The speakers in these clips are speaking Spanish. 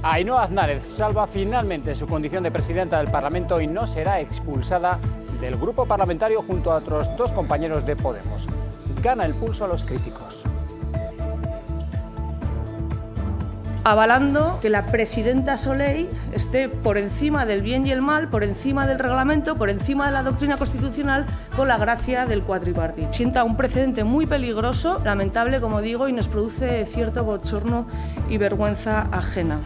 Ainhoa Aznárez salva finalmente su condición de presidenta del Parlamento y no será expulsada del grupo parlamentario junto a otros dos compañeros de Podemos. Gana el pulso a los críticos. Avalando que la presidenta Soley esté por encima del bien y el mal, por encima del reglamento, por encima de la doctrina constitucional, con la gracia del cuatripartito. Sienta un precedente muy peligroso, lamentable, como digo, y nos produce cierto bochorno y vergüenza ajena.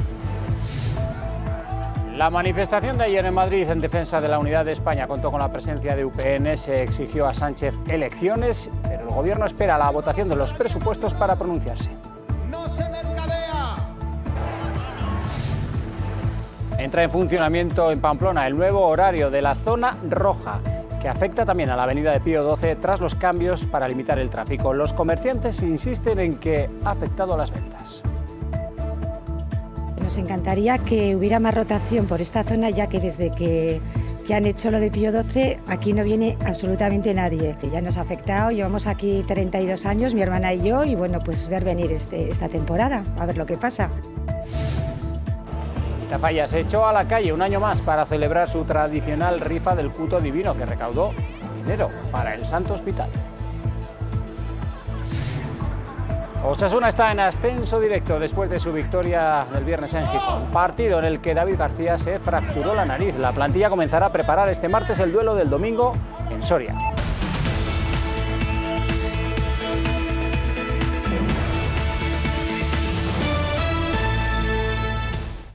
La manifestación de ayer en Madrid en defensa de la unidad de España contó con la presencia de UPN, se exigió a Sánchez elecciones, pero el Gobierno espera la votación de los presupuestos para pronunciarse. ¡No se mercadea! Entra en funcionamiento en Pamplona el nuevo horario de la zona roja, que afecta también a la avenida de Pío XII tras los cambios para limitar el tráfico. Los comerciantes insisten en que ha afectado a las ventas. Nos encantaría que hubiera más rotación por esta zona, ya que desde que han hecho lo de Pío XII, aquí no viene absolutamente nadie. Ya nos ha afectado, llevamos aquí 32 años, mi hermana y yo, y bueno, pues ver venir esta temporada, a ver lo que pasa. Tafalla se echó a la calle un año más para celebrar su tradicional rifa del Cuto Divino, que recaudó dinero para el Santo Hospital. Osasuna está en ascenso directo después de su victoria del viernes en Gijón, partido en el que David García se fracturó la nariz. La plantilla comenzará a preparar este martes el duelo del domingo en Soria.